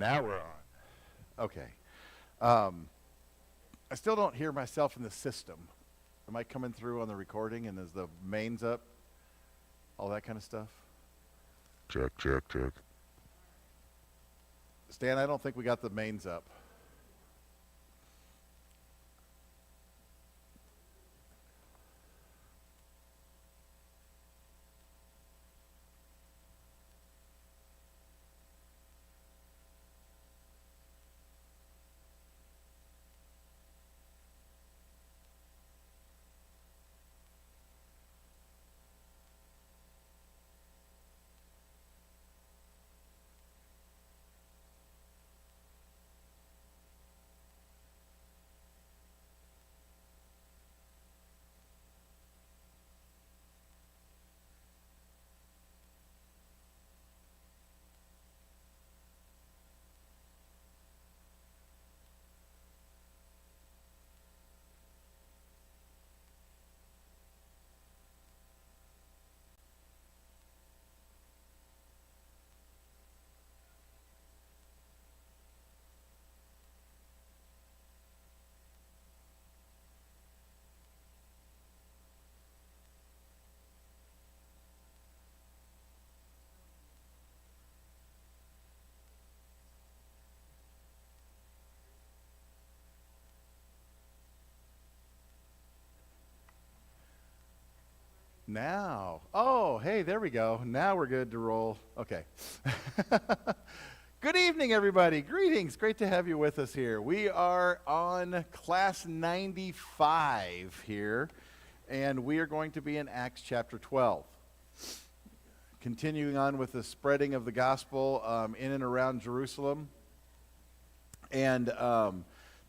Now we're on. Okay. Um, I still don't hear myself in the system. Am I coming through on the recording and is the mains up? All that kind of stuff? Check, check, check. Stan, I don't think we got the mains up. Now. Oh, hey, there we go. Now we're good to roll. Okay. Good evening, everybody. Greetings. Great to have you with us here. We are on class 95 here, and we are going to be in Acts chapter 12. Continuing on with the spreading of the gospel in and around Jerusalem. And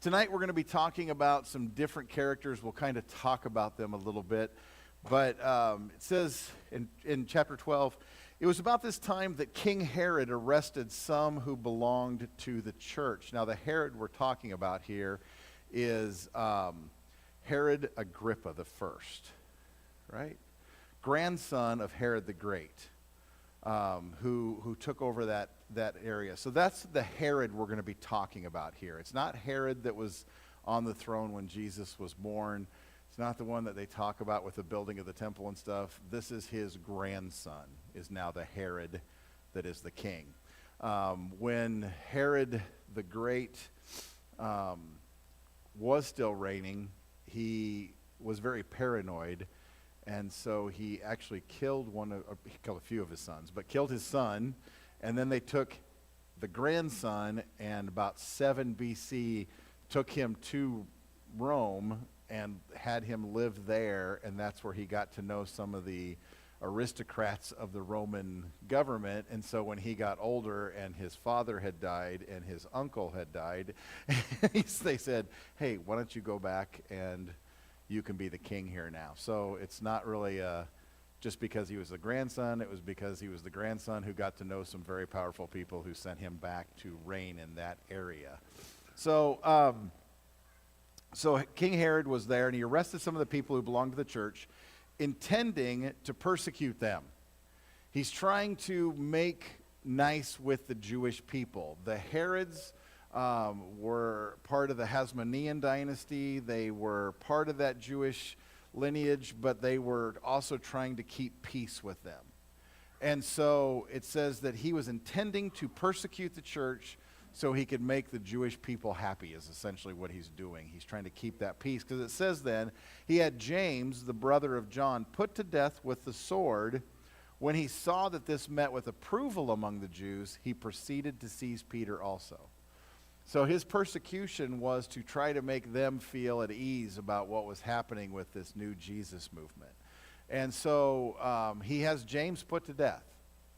tonight we're going to be talking about some different characters. We'll kind of talk about them a little bit. But it says in chapter 12, it was about this time that King Herod arrested some who belonged to the church. Now, the Herod we're talking about here is Herod Agrippa the First, right? Grandson of Herod the Great, who took over that area. So that's the Herod we're going to be talking about here. It's not Herod that was on the throne when Jesus was born. It's not the one that they talk about with the building of the temple and stuff. This is his grandson, is now the Herod that is the king. When Herod the Great was still reigning, he was very paranoid, and so he actually killed he killed a few of his sons, but killed his son, and then they took the grandson, and about 7 BC, took him to Rome and had him live there, and that's where he got to know some of the aristocrats of the Roman government. And so when he got older and his father had died and his uncle had died, they said, hey, why don't you go back and you can be the king here now. So it's not really just because he was the grandson, it was because he was the grandson who got to know some very powerful people who sent him back to reign in that area. So King Herod was there, and he arrested some of the people who belonged to the church, intending to persecute them. He's trying to make nice with the Jewish people. The Herods were part of the Hasmonean dynasty. They were part of that Jewish lineage, but they were also trying to keep peace with them. And so it says that he was intending to persecute the church so he could make the Jewish people happy, is essentially what he's doing. He's trying to keep that peace, because it says then, he had James, the brother of John, put to death with the sword. When he saw that this met with approval among the Jews, he proceeded to seize Peter also. So his persecution was to try to make them feel at ease about what was happening with this new Jesus movement. And so he has James put to death.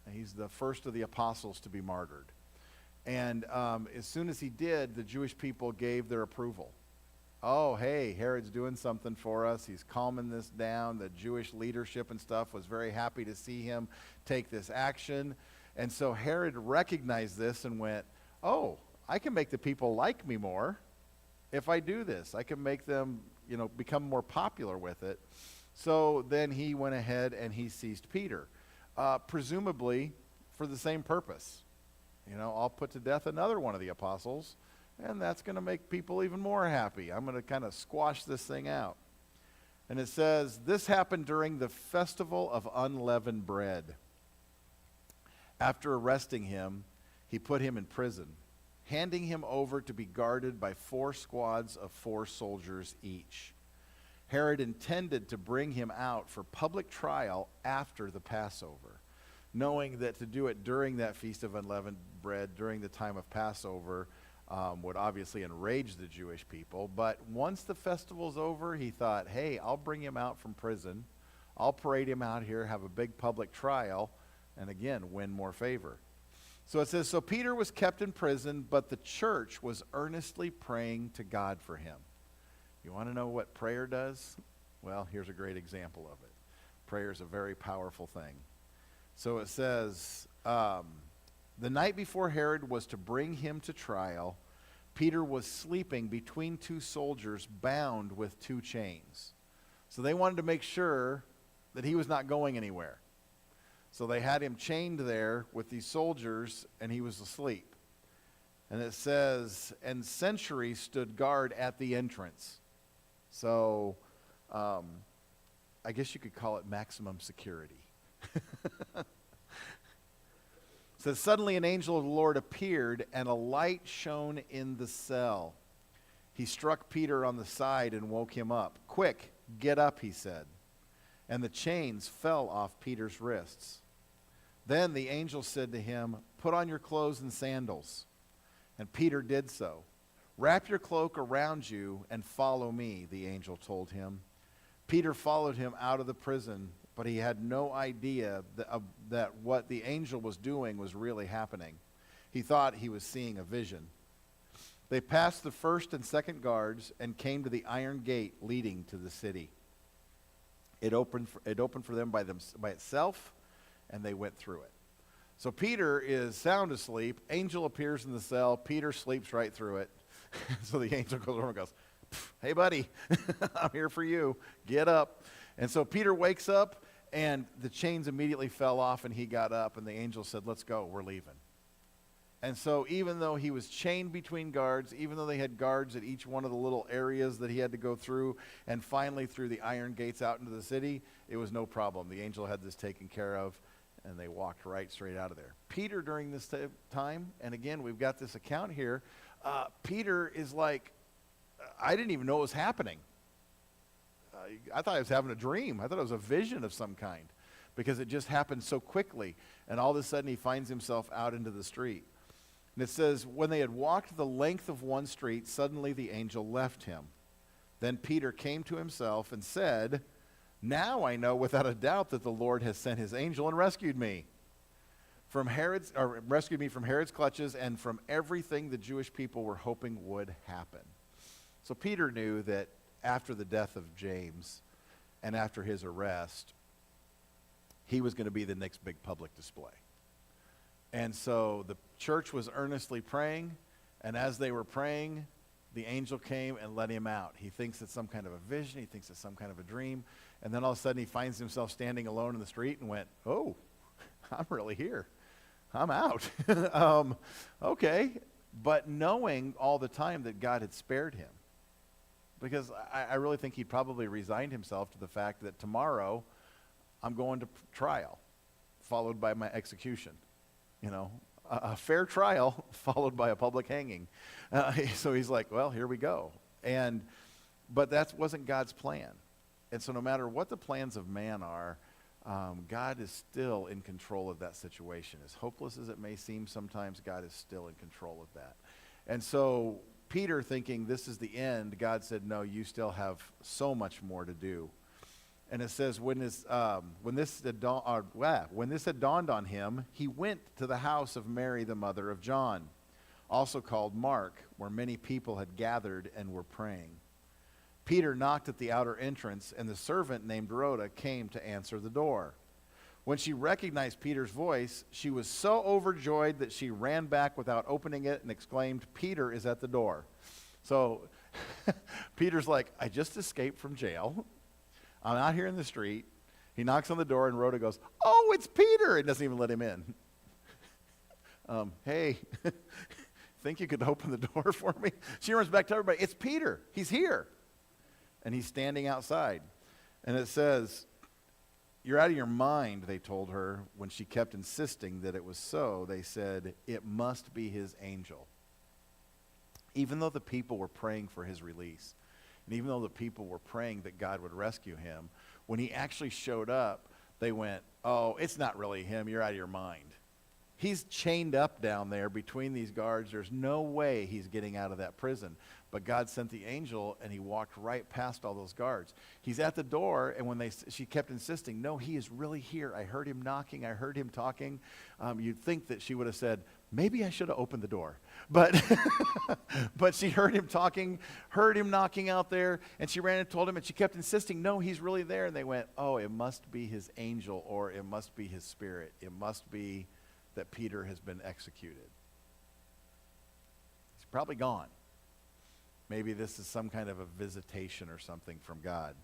He's the first of the apostles to be martyred. And as soon as he did, the Jewish people gave their approval. Oh, hey, Herod's doing something for us. He's calming this down. The Jewish leadership and stuff was very happy to see him take this action. And so Herod recognized this and went, oh, I can make the people like me more if I do this. I can make them, become more popular with it. So then he went ahead and he seized Peter, presumably for the same purpose. I'll put to death another one of the apostles, and that's going to make people even more happy. I'm going to kind of squash this thing out. And it says, this happened during the festival of unleavened bread. After arresting him, he put him in prison, handing him over to be guarded by 4 squads of 4 soldiers each. Herod intended to bring him out for public trial after the Passover, knowing that to do it during that Feast of Unleavened Bread, during the time of Passover, would obviously enrage the Jewish people. But once the festival's over, he thought, hey, I'll bring him out from prison. I'll parade him out here, have a big public trial, and again, win more favor. So it says, so Peter was kept in prison, but the church was earnestly praying to God for him. You want to know what prayer does? Well, here's a great example of it. Prayer is a very powerful thing. So it says, the night before Herod was to bring him to trial, Peter was sleeping between 2 soldiers bound with 2 chains. So they wanted to make sure that he was not going anywhere. So they had him chained there with these soldiers, and he was asleep. And it says, and sentries stood guard at the entrance. So I guess you could call it maximum security. It says, suddenly an angel of the Lord appeared, and a light shone in the cell. He struck Peter on the side and woke him up. Quick, get up, he said. And the chains fell off Peter's wrists. Then the angel said to him, put on your clothes and sandals. And Peter did so. Wrap your cloak around you and follow me, the angel told him. Peter followed him out of the prison, but he had no idea that what the angel was doing was really happening. He thought he was seeing a vision. They passed the first and second guards and came to the iron gate leading to the city. It opened for them by itself, and they went through it. So Peter is sound asleep. Angel appears in the cell. Peter sleeps right through it. So the angel goes over and goes, hey, buddy, I'm here for you. Get up. And so Peter wakes up, and the chains immediately fell off, and he got up, and the angel said, let's go. We're leaving. And so even though he was chained between guards, even though they had guards at each one of the little areas that he had to go through, and finally through the iron gates out into the city, it was no problem. The angel had this taken care of, and they walked right straight out of there. Peter, during this time, and again, we've got this account here, Peter is like, I didn't even know it was happening. I thought I was having a dream. I thought it was a vision of some kind, because it just happened so quickly, and all of a sudden he finds himself out into the street. And it says, when they had walked the length of one street, suddenly the angel left him. Then Peter came to himself and said, now I know without a doubt that the Lord has sent his angel and rescued me from Herod's clutches and from everything the Jewish people were hoping would happen. So Peter knew that after the death of James and after his arrest, he was going to be the next big public display. And so the church was earnestly praying, and as they were praying, the angel came and let him out. He thinks it's some kind of a vision. He thinks it's some kind of a dream. And then all of a sudden he finds himself standing alone in the street and went, oh, I'm really here. I'm out. Okay. But knowing all the time that God had spared him. Because I really think he probably resigned himself to the fact that tomorrow I'm going to trial, followed by my execution. A fair trial followed by a public hanging. So he's like, well, here we go. But that wasn't God's plan. And so no matter what the plans of man are, God is still in control of that situation. As hopeless as it may seem sometimes, God is still in control of that. And so Peter, thinking this is the end, God said, no, you still have so much more to do. And it says, when this had dawned on him, he went to the house of Mary, the mother of John, also called Mark, where many people had gathered and were praying. Peter knocked at the outer entrance, and the servant named Rhoda came to answer the door. When she recognized Peter's voice, she was so overjoyed that she ran back without opening it and exclaimed, Peter is at the door. So Peter's like, I just escaped from jail. I'm out here in the street. He knocks on the door, and Rhoda goes, oh, it's Peter, and doesn't even let him in. Hey, think you could open the door for me? She runs back to everybody. It's Peter. He's here. And he's standing outside. And it says, "You're out of your mind," they told her. When she kept insisting that it was so, they said, "It must be his angel." Even though the people were praying for his release, and even though the people were praying that God would rescue him, when he actually showed up, they went, "Oh, it's not really him. You're out of your mind. He's chained up down there between these guards. There's no way he's getting out of that prison." But God sent the angel, and he walked right past all those guards. He's at the door, and when she kept insisting, "No, he is really here. I heard him knocking. I heard him talking." You'd think that she would have said, "Maybe I should have opened the door." But but she heard him talking, heard him knocking out there, and she ran and told him, and she kept insisting, "No, he's really there." And they went, "Oh, it must be his angel, or it must be his spirit. It must be that Peter has been executed. He's probably gone. Maybe this is some kind of a visitation or something from God."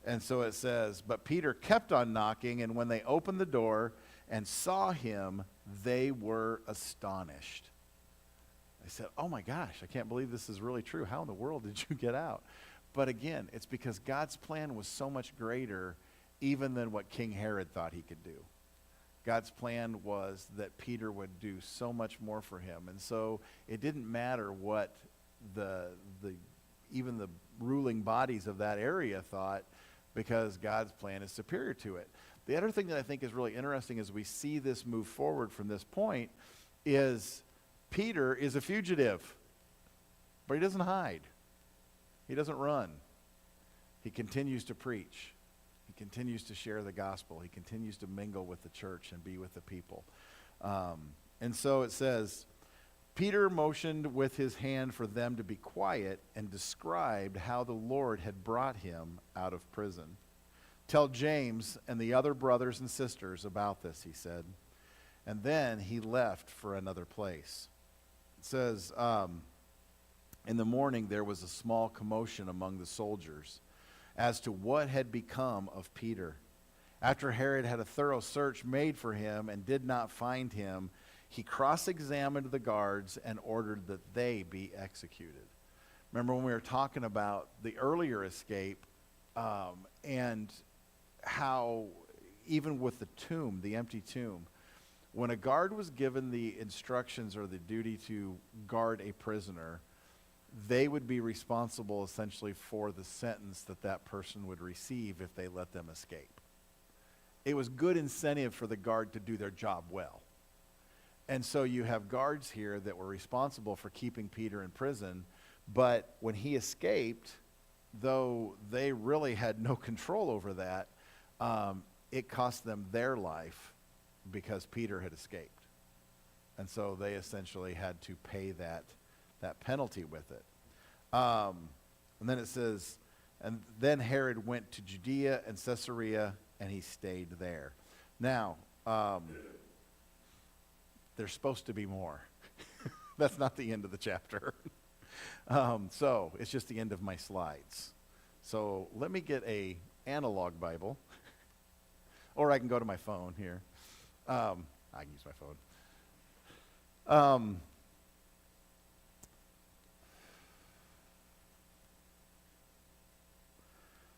And so it says, "But Peter kept on knocking, and when they opened the door and saw him, they were astonished." They said, "Oh my gosh, I can't believe this is really true. How in the world did you get out?" But again, it's because God's plan was so much greater even than what King Herod thought he could do. God's plan was that Peter would do so much more for him. And so it didn't matter what even the ruling bodies of that area thought, because God's plan is superior to it. The other thing that I think is really interesting as we see this move forward from this point is Peter is a fugitive, but he doesn't hide. He doesn't run. He continues to preach. He continues to share the gospel. He continues to mingle with the church and be with the people. And so it says, Peter motioned with his hand for them to be quiet and described how the Lord had brought him out of prison. "Tell James and the other brothers and sisters about this," he said. And then he left for another place. It says, "In the morning there was a small commotion among the soldiers as to what had become of Peter. After Herod had a thorough search made for him and did not find him, he cross-examined the guards and ordered that they be executed." Remember when we were talking about the earlier escape and how even with the tomb, the empty tomb, when a guard was given the instructions or the duty to guard a prisoner, they would be responsible essentially for the sentence that that person would receive if they let them escape. It was good incentive for the guard to do their job well. And so you have guards here that were responsible for keeping Peter in prison, but when he escaped, though they really had no control over that, it cost them their life because Peter had escaped. And so they essentially had to pay that penalty with it. And then it says, "And then Herod went to Judea and Caesarea, and he stayed there." Now, there's supposed to be more. That's not the end of the chapter. So it's just the end of my slides. So let me get a analog Bible, or I can go to my phone here. I can use my phone.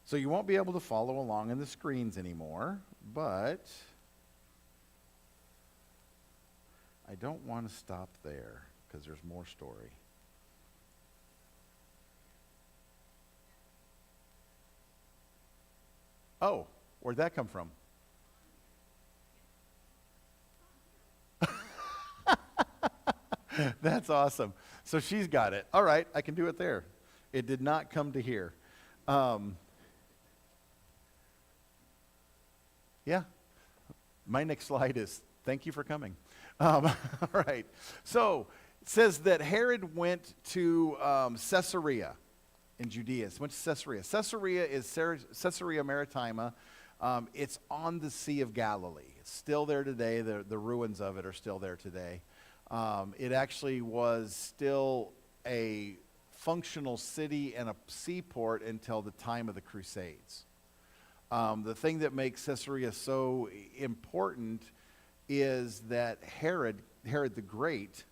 So you won't be able to follow along in the screens anymore, but I don't want to stop there because there's more story. Oh, where'd that come from? That's awesome. So she's got it. All right, I can do it there. It did not come to here. Yeah. My next slide is, thank you for coming. All right. So it says that Herod went to Caesarea in Judea. So went to Caesarea. Caesarea is Caesarea Maritima. It's on the Sea of Galilee. It's still there today. The ruins of it are still there today. It actually was still a functional city and a seaport until the time of the Crusades. The thing that makes Caesarea so important is that Herod Herod the Great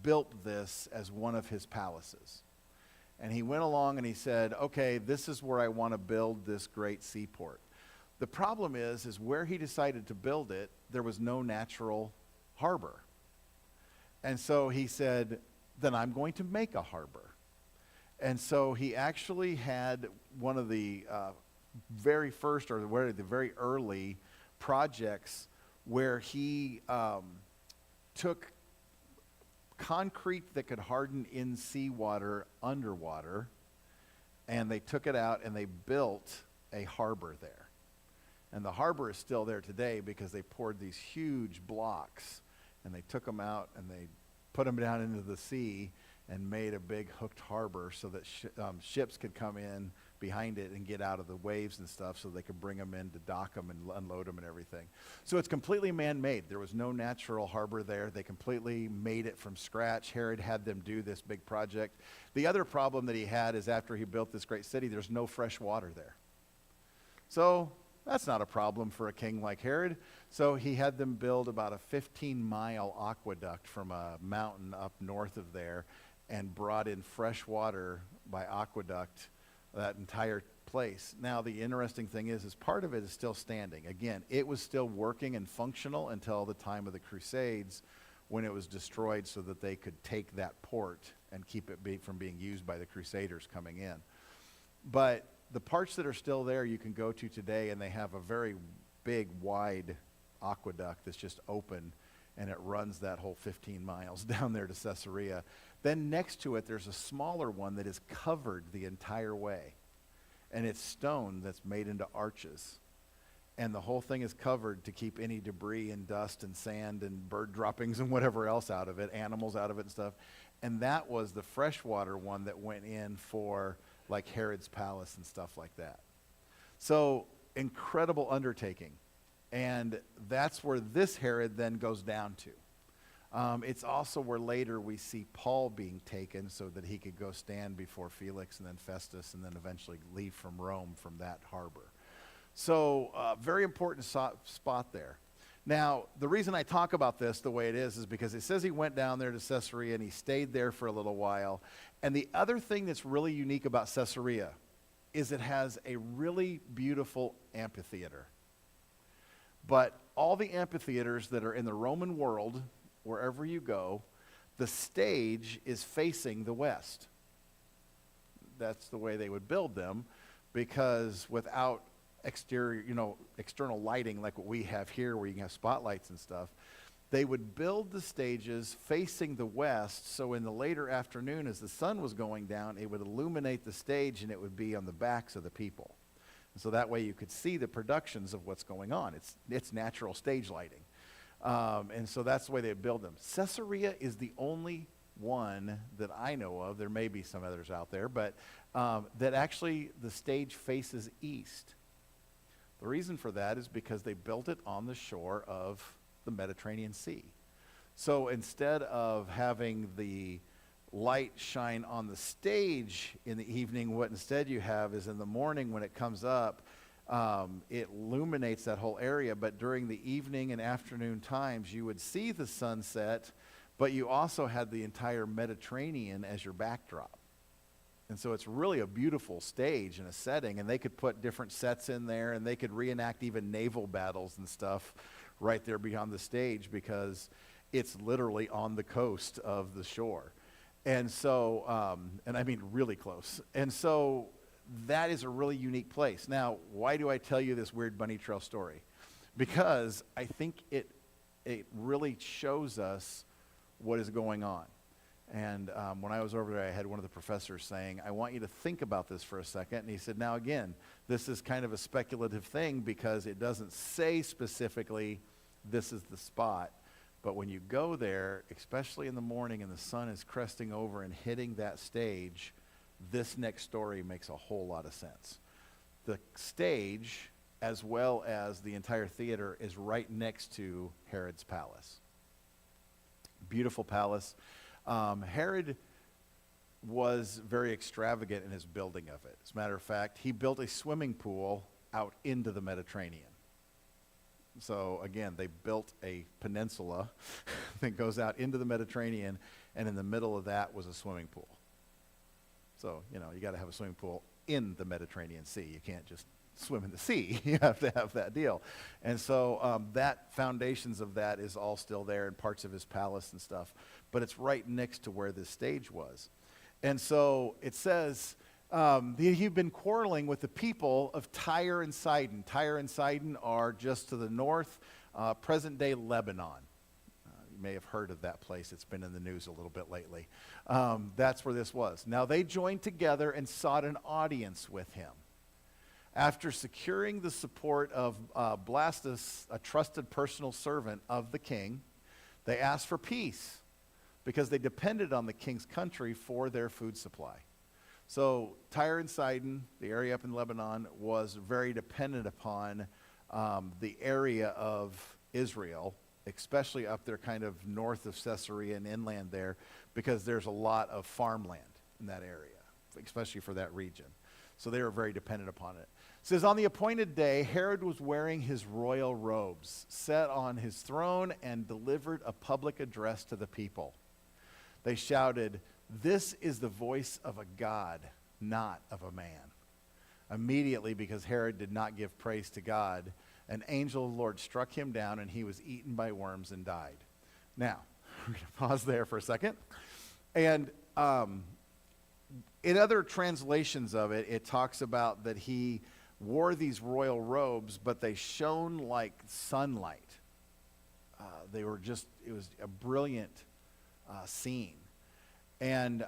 built this as one of his palaces. And he went along and he said, okay, this is where I want to build this great seaport. The problem is where he decided to build it, there was no natural harbor. And so he said, then I'm going to make a harbor. And so he actually had one of the very first, or the very early projects where he took concrete that could harden in seawater underwater, and they took it out and they built a harbor there. And the harbor is still there today because they poured these huge blocks and they took them out and they put them down into the sea and made a big hooked harbor so that ships could come in behind it and get out of the waves and stuff so they could bring them in to dock them and unload them and everything. So it's completely man-made. There was no natural harbor there. They completely made it from scratch. Herod had them do this big project. The other problem that he had is after he built this great city, there's no fresh water there. So that's not a problem for a king like Herod. So he had them build about a 15-mile aqueduct from a mountain up north of there and brought in fresh water by aqueduct that entire place. Now, the interesting thing is part of it is still standing. Again, it was still working and functional until the time of the Crusades when it was destroyed so that they could take that port and keep it from being used by the Crusaders coming in. But the parts that are still there you can go to today, and they have a very big, wide aqueduct that's just open, and it runs that whole 15 miles down there to Caesarea. Then next to it, there's a smaller one that is covered the entire way. And it's stone that's made into arches. And the whole thing is covered to keep any debris and dust and sand and bird droppings and whatever else out of it, animals out of it and stuff. And that was the freshwater one that went in for like Herod's palace and stuff like that. So incredible undertaking. And that's where this Herod then goes down to. It's also where later we see Paul being taken so that he could go stand before Felix and then Festus and then eventually leave from Rome from that harbor. So very important spot there. Now, the reason I talk about this the way it is because it says he went down there to Caesarea and he stayed there for a little while. And the other thing that's really unique about Caesarea is it has a really beautiful amphitheater. But all the amphitheaters that are in the Roman world, wherever you go, the stage is facing the west. That's the way they would build them, because without external lighting like what we have here where you can have spotlights and stuff, they would build the stages facing the west, so in the later afternoon as the sun was going down, it would illuminate the stage and it would be on the backs of the people. So that way you could see the productions of what's going on. It's natural stage lighting. And so that's the way they build them. Caesarea is the only one that I know of, there may be some others out there, but that actually the stage faces east. The reason for that is because they built it on the shore of the Mediterranean Sea. So instead of having the light shine on the stage in the evening, what instead you have is in the morning when it comes up, it illuminates that whole area. But during the evening and afternoon times, you would see the sunset, but you also had the entire Mediterranean as your backdrop. And so it's really a beautiful stage and a setting, and they could put different sets in there, and they could reenact even naval battles and stuff right there beyond the stage because it's literally on the coast of the shore. And so, and I mean really close. And so that is a really unique place. Now, why do I tell you this weird bunny trail story? Because I think it really shows us what is going on. And when I was over there, I had one of the professors saying, I want you to think about this for a second. And he said, now again, this is kind of a speculative thing because it doesn't say specifically this is the spot. But when you go there, especially in the morning and the sun is cresting over and hitting that stage, this next story makes a whole lot of sense. The stage, as well as the entire theater, is right next to Herod's palace. Beautiful palace. Herod was very extravagant in his building of it. As a matter of fact, he built a swimming pool out into the Mediterranean. So again, they built a peninsula that goes out into the Mediterranean, and in the middle of that was a swimming pool. So, you got to have a swimming pool in the Mediterranean Sea. You can't just swim in the sea. You have to have that deal. And so that foundations of that is all still there, and parts of his palace and stuff. But it's right next to where this stage was. And so it says he'd been quarreling with the people of Tyre and Sidon. Tyre and Sidon are just to the north, present-day Lebanon. You may have heard of that place. It's been in the news a little bit lately. That's where this was. Now they joined together and sought an audience with him. After securing the support of Blastus, a trusted personal servant of the king, they asked for peace because they depended on the king's country for their food supply. So Tyre and Sidon, the area up in Lebanon, was very dependent upon the area of Israel, especially up there kind of north of Caesarea and inland there, because there's a lot of farmland in that area, especially for that region. So they were very dependent upon it. It says, on the appointed day, Herod was wearing his royal robes, sat on his throne, and delivered a public address to the people. They shouted, "This is the voice of a God, not of a man." Immediately, because Herod did not give praise to God, an angel of the Lord struck him down, and he was eaten by worms and died. Now, we're going to pause there for a second. And in other translations of it, it talks about that he wore these royal robes, but they shone like sunlight. It was a brilliant scene. And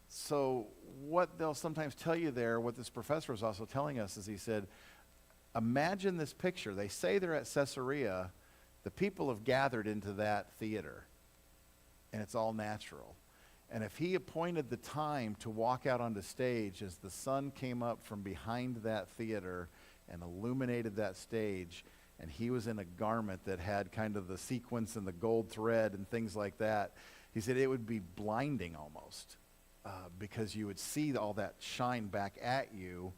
so what they'll sometimes tell you there, what this professor was also telling us, is he said, imagine this picture. They say they're at Caesarea. The people have gathered into that theater, and it's all natural. And if he appointed the time to walk out onto stage as the sun came up from behind that theater and illuminated that stage, and he was in a garment that had kind of the sequins and the gold thread and things like that, he said it would be blinding almost because you would see all that shine back at you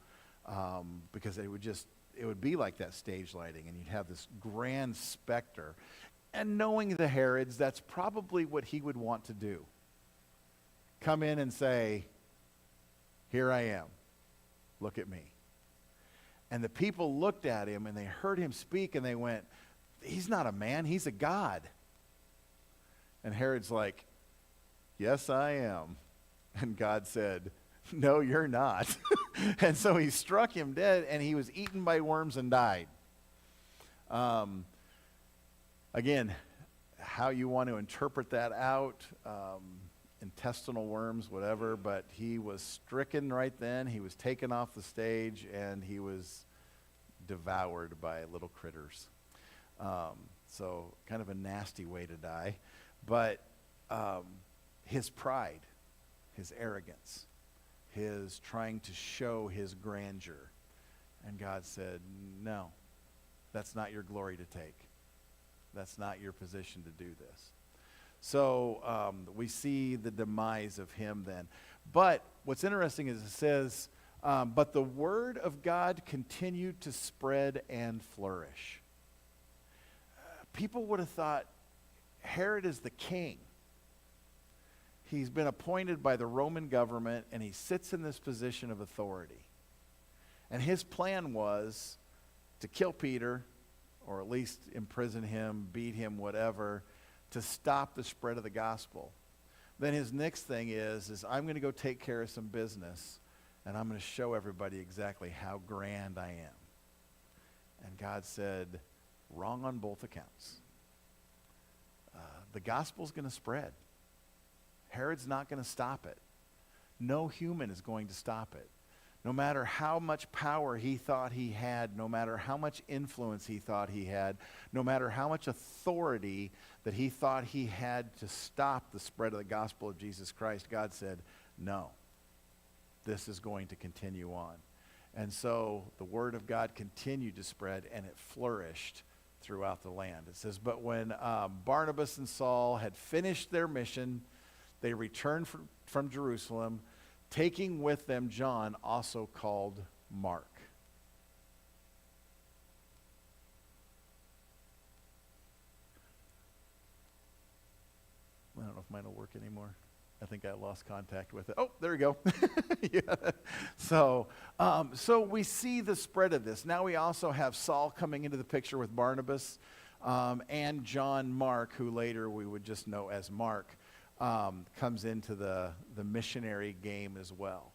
because it would be like that stage lighting, and you'd have this grand specter. And knowing the Herods, that's probably what he would want to do. Come in and say, "Here I am. Look at me." And the people looked at him and they heard him speak and they went, "He's not a man, he's a god." And Herod's like, "Yes, I am." And God said, "No, you're not." And so he struck him dead, and he was eaten by worms and died. Again, how you want to interpret that out, intestinal worms, whatever, but he was stricken right then. He was taken off the stage, and he was devoured by little critters. So kind of a nasty way to die. But his pride, his arrogance, his trying to show his grandeur. And God said, "No, that's not your glory to take. That's not your position to do this." So we see the demise of him then. But what's interesting is it says, but the word of God continued to spread and flourish. People would have thought Herod is the king. He's been appointed by the Roman government, and he sits in this position of authority. And his plan was to kill Peter, or at least imprison him, beat him, whatever, to stop the spread of the gospel. Then his next thing is I'm going to go take care of some business, and I'm going to show everybody exactly how grand I am. And God said, wrong on both accounts. The gospel's going to spread. Herod's not going to stop it. No human is going to stop it. No matter how much power he thought he had, no matter how much influence he thought he had, no matter how much authority that he thought he had to stop the spread of the gospel of Jesus Christ, God said, no, this is going to continue on. And so the word of God continued to spread, and it flourished throughout the land. It says, but when Barnabas and Saul had finished their mission, they returned from Jerusalem, taking with them John, also called Mark. I don't know if mine will work anymore. I think I lost contact with it. Oh, there we go. Yeah. So we see the spread of this. Now we also have Saul coming into the picture with Barnabas and John Mark, who later we would just know as Mark, comes into the missionary game as well.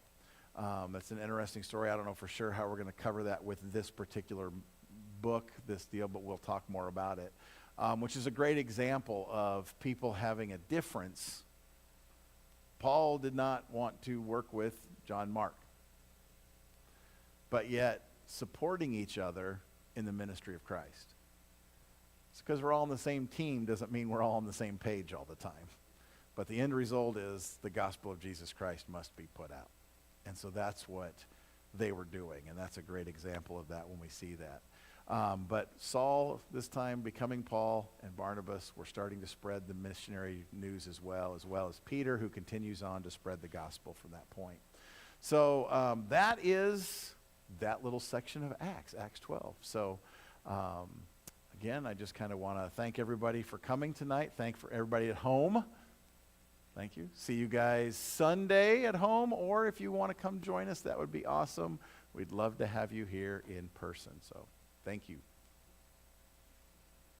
That's an interesting story. I don't know for sure how we're going to cover that with this particular book, this deal, but we'll talk more about it, which is a great example of people having a difference. Paul did not want to work with John Mark, but yet supporting each other in the ministry of Christ. It's because we're all on the same team doesn't mean we're all on the same page all the time. But the end result is the gospel of Jesus Christ must be put out. And so that's what they were doing, and that's a great example of that when we see that. But Saul, this time becoming Paul, and Barnabas were starting to spread the missionary news as well as Peter, who continues on to spread the gospel from that point. So that is that little section of Acts 12. So again, I just kind of want to thank everybody for coming tonight. Thank for everybody at home. Thank you. See you guys Sunday at home, or if you want to come join us, that would be awesome. We'd love to have you here in person. So thank you.